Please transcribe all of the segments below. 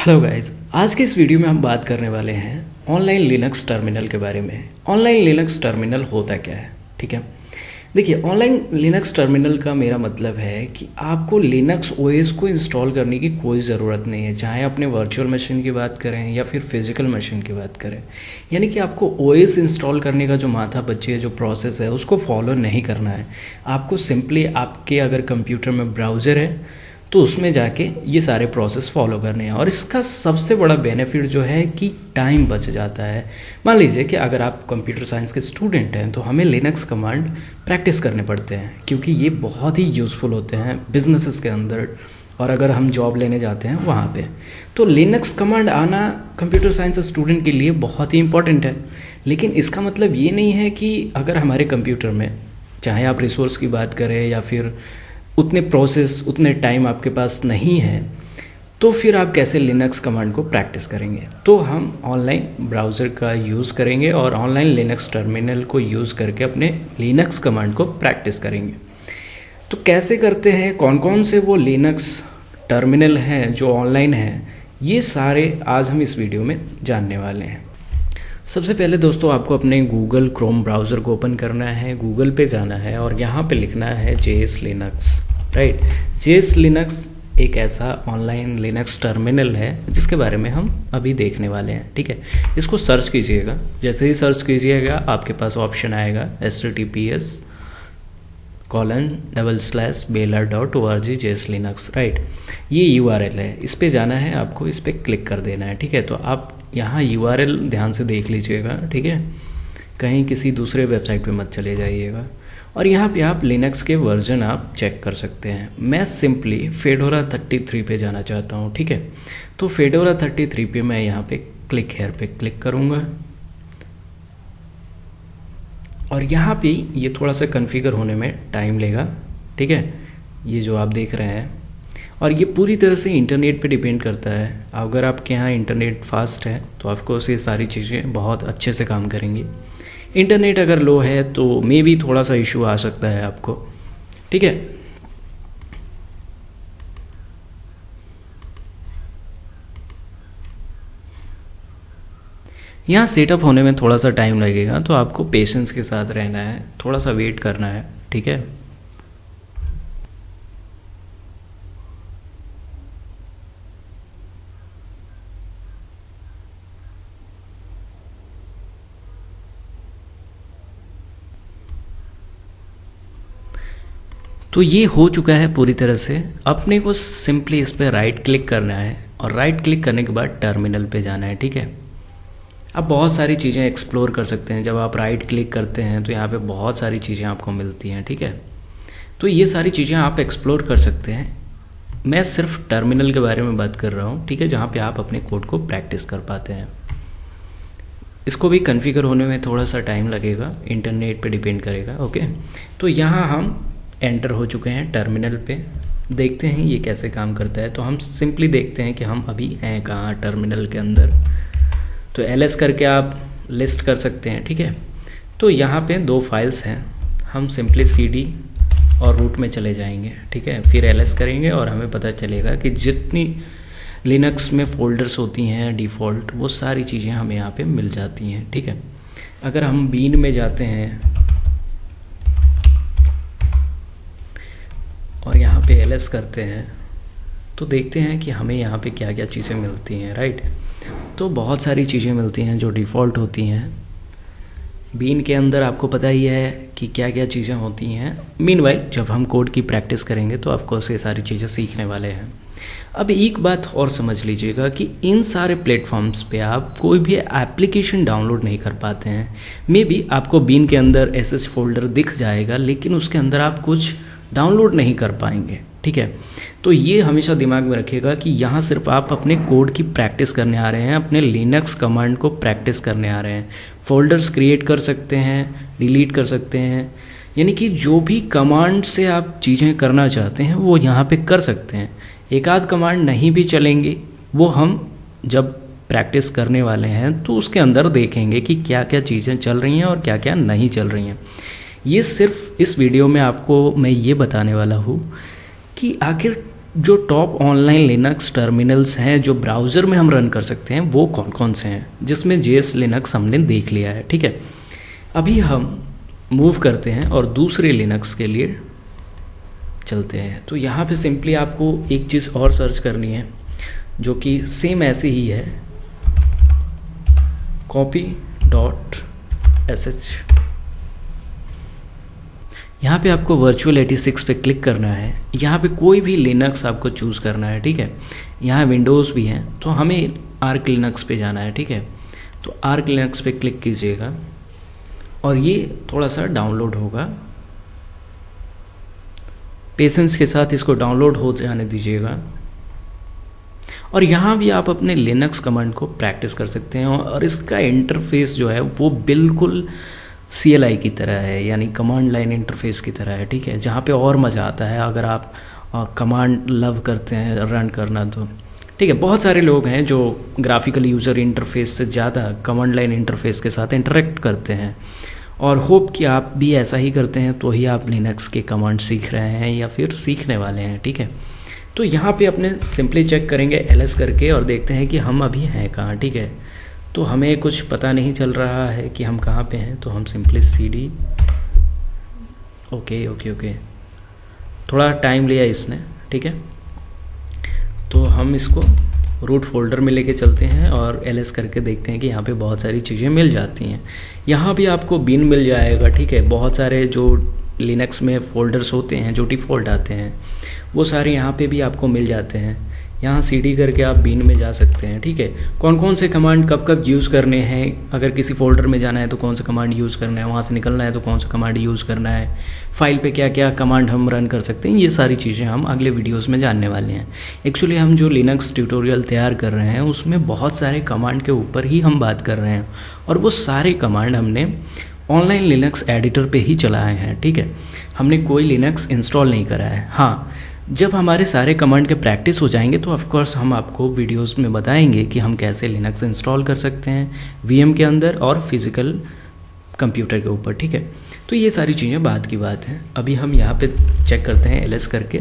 Hello guys, आज के इस वीडियो में हम बात करने वाले हैं ऑनलाइन लिनक्स टर्मिनल के बारे में। ऑनलाइन लिनक्स टर्मिनल होता क्या है, ठीक है। देखिए, ऑनलाइन लिनक्स टर्मिनल का मेरा मतलब है कि आपको लिनक्स ओएस को इंस्टॉल करने की कोई ज़रूरत नहीं है, चाहे अपने वर्चुअल मशीन की बात करें या फिर फिजिकल मशीन की बात करें। यानी कि आपको ओएस इंस्टॉल करने का जो माथा पच्ची है, जो प्रोसेस है, उसको फॉलो नहीं करना है। आपको सिंपली आपके अगर कंप्यूटर में ब्राउज़र है तो उसमें जाके ये सारे प्रोसेस फॉलो करने हैं। और इसका सबसे बड़ा बेनिफिट जो है कि टाइम बच जाता है। मान लीजिए कि अगर आप कंप्यूटर साइंस के स्टूडेंट हैं तो हमें लिनक्स कमांड प्रैक्टिस करने पड़ते हैं, क्योंकि ये बहुत ही यूज़फुल होते हैं बिजनेसेस के अंदर, और अगर हम जॉब लेने जाते हैं वहाँ पे तो लिनक्स कमांड आना कंप्यूटर साइंस स्टूडेंट के लिए बहुत ही इंपॉर्टेंट है। लेकिन इसका मतलब ये नहीं है कि अगर हमारे कंप्यूटर में, चाहे आप रिसोर्स की बात करें या फिर उतने प्रोसेस, उतने टाइम आपके पास नहीं है, तो फिर आप कैसे लिनक्स कमांड को प्रैक्टिस करेंगे। तो हम ऑनलाइन ब्राउज़र का यूज़ करेंगे और ऑनलाइन लिनक्स टर्मिनल को यूज़ करके अपने लिनक्स कमांड को प्रैक्टिस करेंगे। तो कैसे करते हैं, कौन कौन से वो लिनक्स टर्मिनल हैं जो ऑनलाइन हैं, ये सारे आज हम इस वीडियो में जानने वाले हैं। सबसे पहले दोस्तों, आपको अपने गूगल क्रोम ब्राउज़र को ओपन करना है, गूगल पे जाना है और यहाँ पे लिखना है JS Linux, right. JS Linux एक ऐसा ऑनलाइन लिनक्स टर्मिनल है जिसके बारे में हम अभी देखने वाले हैं, ठीक है। इसको सर्च कीजिएगा, जैसे ही सर्च कीजिएगा आपके पास ऑप्शन आएगा https://bailer.org JS लिनक्स, राइट। ये URL है, इस पे जाना है आपको, इस पे क्लिक कर देना है, ठीक है। तो आप यहाँ URL ध्यान से देख लीजिएगा, ठीक है, कहीं किसी दूसरे वेबसाइट पे मत चले जाइएगा। और यहाँ पे आप लिनक्स के वर्जन आप चेक कर सकते हैं। मैं सिंपली फेडोरा 33 पे जाना चाहता हूँ, ठीक है। तो फेडोरा 33 पे मैं यहाँ पे क्लिक हेयर पे क्लिक करूँगा और यहाँ पे ये थोड़ा सा कॉन्फ़िगर होने में टाइम लेगा, ठीक है, ये जो आप देख रहे हैं। और ये पूरी तरह से इंटरनेट पे डिपेंड करता है। अगर आपके यहाँ इंटरनेट फास्ट है तो ऑफकोर्स ये सारी चीज़ें बहुत अच्छे से काम करेंगी। इंटरनेट अगर लो है तो मे भी थोड़ा सा इशू आ सकता है आपको, ठीक है। यहाँ सेटअप होने में थोड़ा सा टाइम लगेगा, तो आपको पेशेंस के साथ रहना है, थोड़ा सा वेट करना है, ठीक है। तो ये हो चुका है पूरी तरह से। अपने को सिंपली इस पर राइट क्लिक करना है और राइट क्लिक करने के बाद टर्मिनल पे जाना है, ठीक है। आप बहुत सारी चीज़ें एक्सप्लोर कर सकते हैं। जब आप राइट क्लिक करते हैं तो यहाँ पे बहुत सारी चीज़ें आपको मिलती हैं, ठीक है। तो ये सारी चीज़ें आप एक्सप्लोर कर सकते हैं। मैं सिर्फ टर्मिनल के बारे में बात कर रहा हूँ, ठीक है, जहाँ पे आप अपने कोड को प्रैक्टिस कर पाते हैं। इसको भी कॉन्फ़िगर होने में थोड़ा सा टाइम लगेगा, इंटरनेट पे डिपेंड करेगा, ओके। तो यहाँ हम एंटर हो चुके हैं टर्मिनल पे। देखते हैं ये कैसे काम करता है। तो हम सिंपली देखते हैं कि हम अभी हैं कहाँ टर्मिनल के अंदर। तो ls करके आप लिस्ट कर सकते हैं, ठीक है। तो यहाँ पे दो फाइल्स हैं, हम सिंपली cd और रूट में चले जाएंगे, ठीक है। फिर ls करेंगे और हमें पता चलेगा कि जितनी लिनक्स में फोल्डर्स होती हैं डिफ़ॉल्ट, वो सारी चीज़ें हमें यहाँ पे मिल जाती हैं, ठीक है। अगर हम बीन में जाते हैं और यहाँ पे ls करते हैं तो देखते हैं कि हमें यहाँ पे क्या क्या चीज़ें मिलती हैं, राइट। तो बहुत सारी चीज़ें मिलती हैं जो डिफ़ॉल्ट होती हैं। बीन के अंदर आपको पता ही है कि क्या क्या चीज़ें होती हैं। मीनवाइल जब हम कोड की प्रैक्टिस करेंगे तो ऑफकोर्स ये सारी चीज़ें सीखने वाले हैं। अब एक बात और समझ लीजिएगा कि इन सारे प्लेटफॉर्म्स पे आप कोई भी एप्लीकेशन डाउनलोड नहीं कर पाते हैं। मे बी आपको बीन के अंदर ss फोल्डर दिख जाएगा, लेकिन उसके अंदर आप कुछ डाउनलोड नहीं कर पाएंगे, ठीक है। तो ये हमेशा दिमाग में रखिएगा कि यहाँ सिर्फ आप अपने कोड की प्रैक्टिस करने आ रहे हैं, अपने लिनक्स कमांड को प्रैक्टिस करने आ रहे हैं। फोल्डर्स क्रिएट कर सकते हैं, डिलीट कर सकते हैं, यानी कि जो भी कमांड से आप चीज़ें करना चाहते हैं वो यहाँ पे कर सकते हैं। एक आध कमांड नहीं भी चलेंगी, वो हम जब प्रैक्टिस करने वाले हैं तो उसके अंदर देखेंगे कि क्या क्या चीज़ें चल रही हैं और क्या क्या नहीं चल रही हैं। ये सिर्फ इस वीडियो में आपको मैं ये बताने वाला हूँ कि आखिर जो टॉप ऑनलाइन लिनक्स टर्मिनल्स हैं जो ब्राउज़र में हम रन कर सकते हैं वो कौन कौन से हैं, जिसमें JS लिनक्स हमने देख लिया है। ठीक है, अभी हम मूव करते हैं और दूसरे लिनक्स के लिए चलते हैं। तो यहाँ पे सिंपली आपको एक चीज़ और सर्च करनी है जो कि सेम ऐसे ही है, copy.sh। यहाँ पे आपको virtual86 पे क्लिक करना है। यहाँ पे कोई भी लिनक्स आपको चूज़ करना है। ठीक है, यहाँ विंडोज़ भी हैं तो हमें आर्क लिनक्स पे जाना है। ठीक है, तो आर्क लिनक्स पे क्लिक कीजिएगा और ये थोड़ा सा डाउनलोड होगा। पेशेंस के साथ इसको डाउनलोड हो जाने दीजिएगा। और यहाँ भी आप अपने लिनक्स कमांड को प्रैक्टिस कर सकते हैं और इसका इंटरफेस जो है वो बिल्कुल CLI की तरह है, यानी कमांड लाइन इंटरफेस की तरह है। ठीक है, जहाँ पे और मज़ा आता है अगर आप कमांड लव करते हैं रन करना तो। ठीक है, बहुत सारे लोग हैं जो ग्राफिकल यूज़र इंटरफेस से ज़्यादा कमांड लाइन इंटरफेस के साथ इंटरेक्ट करते हैं और होप कि आप भी ऐसा ही करते हैं तो ही आप लिनक्स के कमांड सीख रहे हैं या फिर सीखने वाले हैं। ठीक है, तो यहाँ पे अपने सिंपली चेक करेंगे LS करके और देखते हैं कि हम अभी हैं कहाँ। ठीक है, तो हमें कुछ पता नहीं चल रहा है कि हम कहाँ पे हैं, तो हम सिंपली CD ओके थोड़ा टाइम लिया इसने। ठीक है, तो हम इसको रूट फोल्डर में लेके चलते हैं और LS करके देखते हैं कि यहाँ पे बहुत सारी चीज़ें मिल जाती हैं। यहाँ भी आपको बिन मिल जाएगा। ठीक है, बहुत सारे जो लिनक्स में फोल्डर्स होते हैं जो डिफ़ॉल्ट आते हैं वो सारे यहाँ पे भी आपको मिल जाते हैं। यहाँ CD करके आप बिन में जा सकते हैं। ठीक है, कौन कौन से कमांड कब कब यूज़ करने हैं, अगर किसी फोल्डर में जाना है तो कौन सा कमांड यूज़ करना है, वहाँ से निकलना है तो कौन सा कमांड यूज़ करना है, फाइल पे क्या क्या कमांड हम रन कर सकते हैं, ये सारी चीज़ें हम अगले वीडियोस में जानने वाले हैं। एक्चुअली हम जो लिनक्स ट्यूटोरियल तैयार कर रहे हैं उसमें बहुत सारे कमांड के ऊपर ही हम बात कर रहे हैं और वो सारे कमांड हमने ऑनलाइन लिनक्स एडिटर पे ही चलाए हैं। ठीक है, हमने कोई लिनक्स इंस्टॉल नहीं करा है। हाँ, जब हमारे सारे कमांड के प्रैक्टिस हो जाएंगे तो ऑफ कोर्स हम आपको वीडियोस में बताएंगे कि हम कैसे लिनक्स इंस्टॉल कर सकते हैं VM के अंदर और फिज़िकल कंप्यूटर के ऊपर। ठीक है, तो ये सारी चीज़ें बाद की बात है। अभी हम यहाँ पे चेक करते हैं LS करके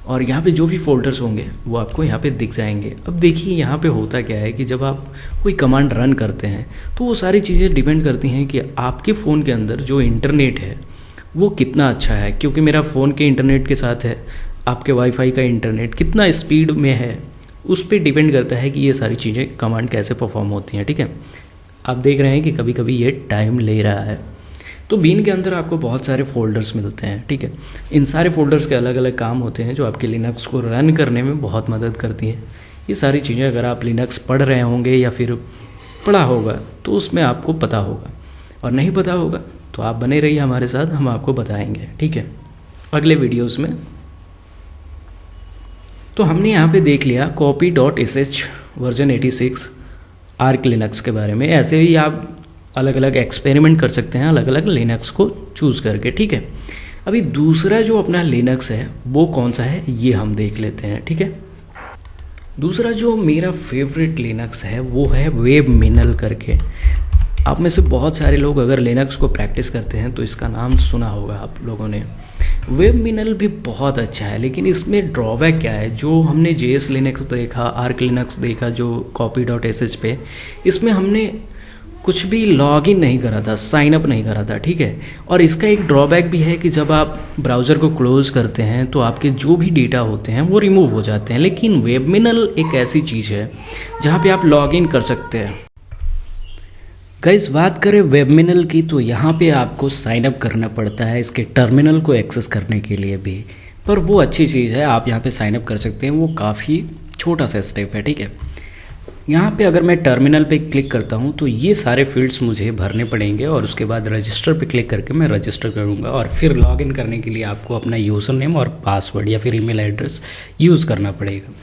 और यहाँ पे जो भी फोल्डर्स होंगे वो आपको यहाँ पे दिख जाएंगे। अब देखिए यहाँ पे होता क्या है कि जब आप कोई कमांड रन करते हैं तो वो सारी चीज़ें डिपेंड करती हैं कि आपके फ़ोन के अंदर जो इंटरनेट है वो कितना अच्छा है। क्योंकि मेरा फ़ोन के इंटरनेट के साथ है, आपके वाईफाई का इंटरनेट कितना स्पीड में है, उस पर डिपेंड करता है कि ये सारी चीज़ें कमांड कैसे परफॉर्म होती हैं। ठीक है, आप देख रहे हैं कि कभी कभी ये टाइम ले रहा है। तो बीन के अंदर आपको बहुत सारे फोल्डर्स मिलते हैं। ठीक है, इन सारे फोल्डर्स के अलग अलग काम होते हैं जो आपके लिनक्स को रन करने में बहुत मदद करती हैं। ये सारी चीज़ें अगर आप लिनक्स पढ़ रहे होंगे या फिर पढ़ा होगा तो उसमें आपको पता होगा, और नहीं पता होगा तो आप बने रहिए हमारे साथ, हम आपको बताएंगे। ठीक है, अगले वीडियोस में। तो हमने यहाँ पे देख लिया copy.sh वर्जन 86 आर्क लिनक्स के बारे में। ऐसे ही आप अलग अलग एक्सपेरिमेंट कर सकते हैं अलग अलग लिनक्स को चूज़ करके। ठीक है, अभी दूसरा जो अपना लिनक्स है वो कौन सा है ये हम देख लेते हैं। ठीक है, दूसरा जो मेरा फेवरेट लिनक्स है वो है वेबमिनल करके। आप में से बहुत सारे लोग अगर लिनक्स को प्रैक्टिस करते हैं तो इसका नाम सुना होगा आप लोगों ने। वेबमिनल भी बहुत अच्छा है, लेकिन इसमें ड्रॉबैक क्या है, जो हमने JS लिनक्स देखा, आर्क लिनक्स देखा जो copy.sh पे, इसमें हमने कुछ भी लॉगिन नहीं करा था, साइन अप नहीं करा था। ठीक है, और इसका एक ड्रॉबैक भी है कि जब आप ब्राउज़र को क्लोज करते हैं तो आपके जो भी डेटा होते हैं वो रिमूव हो जाते हैं। लेकिन वेबमिनल एक ऐसी चीज़ है जहाँ पे आप लॉगिन कर सकते हैं। गाइस, बात करें वेबमिनल की तो यहाँ पे आपको साइन अप करना पड़ता है इसके टर्मिनल को एक्सेस करने के लिए भी, पर वो अच्छी चीज़ है, आप यहाँ पे साइन अप कर सकते हैं। वो काफ़ी छोटा सा स्टेप है। ठीक है, यहाँ पे अगर मैं टर्मिनल पे क्लिक करता हूँ तो ये सारे फील्ड्स मुझे भरने पड़ेंगे और उसके बाद रजिस्टर पे क्लिक करके मैं रजिस्टर करूँगा और फिर लॉगिन करने के लिए आपको अपना यूज़र नेम और पासवर्ड या फिर ईमेल एड्रेस यूज़ करना पड़ेगा।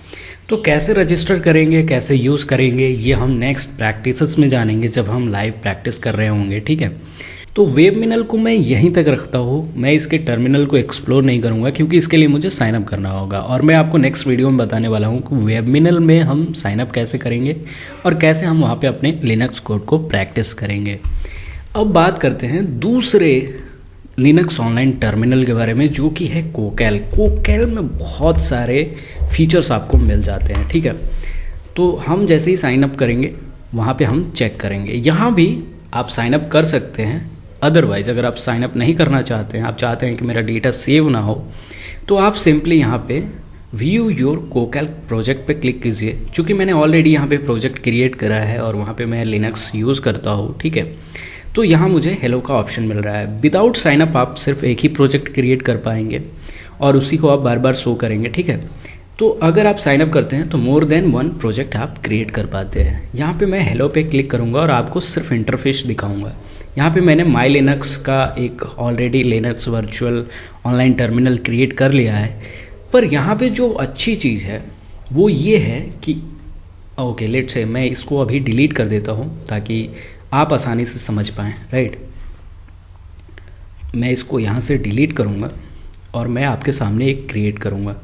तो कैसे रजिस्टर करेंगे, कैसे यूज़ करेंगे, ये हम नेक्स्ट प्रैक्टिसेस में जानेंगे जब हम लाइव प्रैक्टिस कर रहे होंगे। ठीक है, तो वेबमिनल को मैं यहीं तक रखता हूँ, मैं इसके टर्मिनल को एक्सप्लोर नहीं करूँगा क्योंकि इसके लिए मुझे साइन अप करना होगा और मैं आपको नेक्स्ट वीडियो में बताने वाला हूँ कि वेबमिनल में हम साइन अप कैसे करेंगे और कैसे हम वहाँ पे अपने लिनक्स कोड को प्रैक्टिस करेंगे। अब बात करते हैं दूसरे लिनक्स ऑनलाइन टर्मिनल के बारे में, जो कि है कोकैल। कोकैल में बहुत सारे फीचर्स आपको मिल जाते हैं, ठीक है। तो हम जैसे ही साइन अप करेंगे वहाँ पे हम चेक करेंगे। यहाँ भी आप साइन अप कर सकते हैं। अदरवाइज़ अगर आप साइन अप नहीं करना चाहते हैं, आप चाहते हैं कि मेरा डेटा सेव ना हो, तो आप सिंपली यहाँ पे व्यू योर कोकैल प्रोजेक्ट पे क्लिक कीजिए। चूँकि मैंने ऑलरेडी यहाँ पे प्रोजेक्ट क्रिएट करा है और वहाँ पे मैं लिनक्स यूज़ करता हूँ, ठीक है। तो यहाँ मुझे हेलो का ऑप्शन मिल रहा है। विदाउट साइन अप आप सिर्फ एक ही प्रोजेक्ट क्रिएट कर पाएंगे और उसी को आप बार बार शो करेंगे, ठीक है। तो अगर आप साइन अप करते हैं तो मोर देन वन प्रोजेक्ट आप क्रिएट कर पाते हैं। यहाँ पे मैं हेलो पे क्लिक करूँगा और आपको सिर्फ इंटरफेस दिखाऊंगा। यहाँ पे मैंने माई लिनक्स का एक already Linux virtual online terminal create कर लिया है। पर यहाँ पे जो अच्छी चीज़ है वो ये है कि ओके लेट्स से मैं इसको अभी डिलीट कर देता हूँ ताकि आप आसानी से समझ पाएँ, राइट। मैं इसको यहाँ से डिलीट करूँगा और मैं आपके सामने एक क्रिएट करूँगा।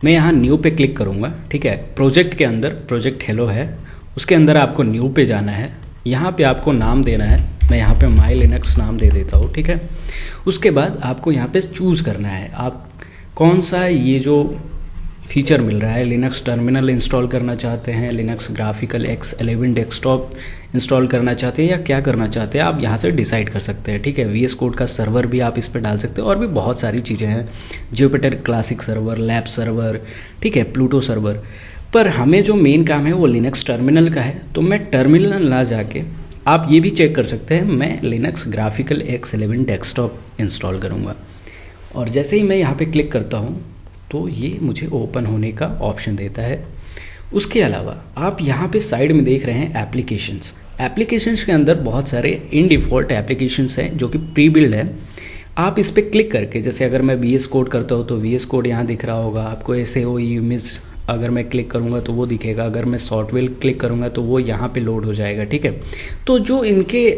मैं यहाँ न्यू पे क्लिक करूँगा, ठीक है। प्रोजेक्ट के अंदर प्रोजेक्ट हेलो है, उसके अंदर आपको न्यू पे जाना है। यहाँ पे आपको नाम देना है। मैं यहाँ पे माई लिनक्स नाम दे देता हूँ, ठीक है। उसके बाद आपको यहाँ पे चूज़ करना है आप कौन सा ये जो फीचर मिल रहा है, लिनक्स टर्मिनल इंस्टॉल करना चाहते हैं, Linux graphical X11 desktop install करना चाहते हैं या क्या करना चाहते हैं, आप यहाँ से डिसाइड कर सकते हैं, ठीक है। VS कोड का सर्वर भी आप इस पर डाल सकते हैं और भी बहुत सारी चीज़ें हैं, Jupiter classic server, lab server, ठीक है, प्लूटो सर्वर। पर हमें जो मेन काम है वो लिनक्स टर्मिनल का है, तो मैं टर्मिनल ना जाके आप ये भी चेक कर सकते हैं, मैं Linux graphical X11 desktop install करूँगा। और जैसे ही मैं यहाँ पे क्लिक करता हूँ तो ये मुझे ओपन होने का ऑप्शन देता है। उसके अलावा आप यहाँ पे साइड में देख रहे हैं एप्लीकेशंस के अंदर बहुत सारे इन डिफ़ॉल्ट एप्लीकेशंस हैं जो कि प्री बिल्ड है। आप इस पर क्लिक करके, जैसे अगर मैं VS कोड करता हूँ तो VS कोड यहाँ दिख रहा होगा आपको, ऐसे हो इमेज अगर मैं क्लिक करूँगा तो वो दिखेगा, अगर मैं सॉफ्टवेयर क्लिक करूँगा तो वो यहाँ पे लोड हो जाएगा, ठीक है। तो जो इनके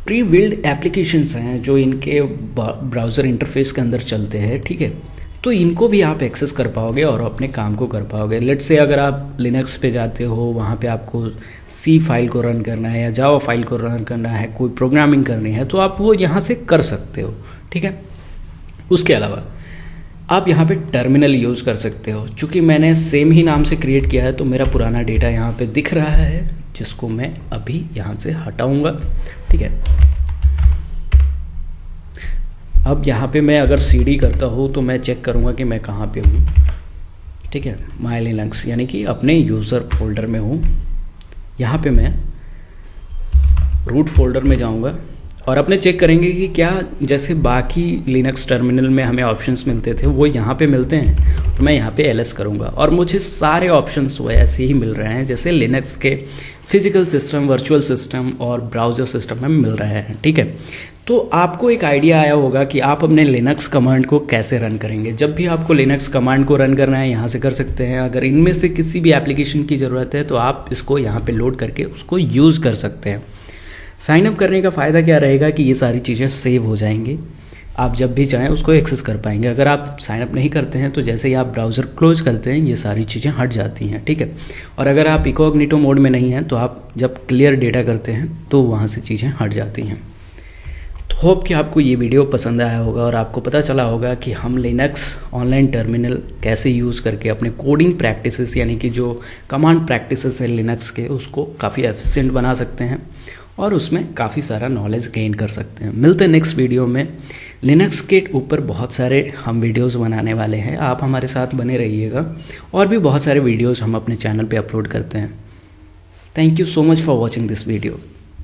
प्री बिल्ड एप्लीकेशंस हैं जो इनके ब्राउज़र इंटरफेस के अंदर चलते हैं, ठीक है, तो इनको भी आप एक्सेस कर पाओगे और अपने काम को कर पाओगे। लेट्स से अगर आप लिनक्स पे जाते हो, वहाँ पे आपको C फाइल को रन करना है या जावा फाइल को रन करना है, कोई प्रोग्रामिंग करनी है, तो आप वो यहाँ से कर सकते हो, ठीक है। उसके अलावा आप यहाँ पे टर्मिनल यूज़ कर सकते हो। चूँकि मैंने सेम ही नाम से क्रिएट किया है तो मेरा पुराना डेटा यहाँ पे दिख रहा है, जिसको मैं अभी यहाँ से हटाऊँगा, ठीक है। अब यहाँ पे मैं अगर CD करता हूँ तो मैं चेक करूँगा कि मैं कहाँ पे हूँ, ठीक है। माई लिनक्स यानी कि अपने यूज़र फोल्डर में हूँ। यहाँ पे मैं रूट फोल्डर में जाऊँगा और अपने चेक करेंगे कि क्या जैसे बाकी लिनक्स टर्मिनल में हमें ऑप्शंस मिलते थे वो यहाँ पे मिलते हैं। तो मैं यहाँ पे LS करूँगा और मुझे सारे ऑप्शंस वैसे ही मिल रहे हैं जैसे लिनक्स के फिजिकल सिस्टम, वर्चुअल सिस्टम और ब्राउज़र सिस्टम में मिल रहे हैं, ठीक है। तो आपको एक आइडिया आया होगा कि आप अपने लिनक्स कमांड को कैसे रन करेंगे। जब भी आपको लिनक्स कमांड को रन करना है यहाँ से कर सकते हैं। अगर इनमें से किसी भी एप्लीकेशन की ज़रूरत है तो आप इसको यहाँ पे लोड करके उसको यूज़ कर सकते हैं। साइन अप करने का फ़ायदा क्या रहेगा कि ये सारी चीज़ें सेव हो जाएंगी, आप जब भी चाहें उसको एक्सेस कर पाएंगे। अगर आप साइन अप नहीं करते हैं तो जैसे ही आप ब्राउज़र क्लोज करते हैं ये सारी चीज़ें हट जाती हैं, ठीक है। और अगर आप इनकॉग्निटो मोड में नहीं हैं तो आप जब क्लियर डेटा करते हैं तो वहाँ से चीज़ें हट जाती हैं। तो होप कि आपको ये वीडियो पसंद आया होगा और आपको पता चला होगा कि हम लिनक्स ऑनलाइन टर्मिनल कैसे यूज़ करके अपने कोडिंग प्रैक्टिसेस यानी कि जो कमांड प्रैक्टिसेस है लिनक्स के उसको काफ़ी एफिशिएंट बना सकते हैं और उसमें काफ़ी सारा नॉलेज गेन कर सकते हैं। मिलते हैं नेक्स्ट वीडियो में। लिनक्स के ऊपर बहुत सारे हम वीडियोस बनाने वाले हैं, आप हमारे साथ बने रहिएगा। और भी बहुत सारे वीडियोस हम अपने चैनल पे अपलोड करते हैं। Thank you so much for watching this video.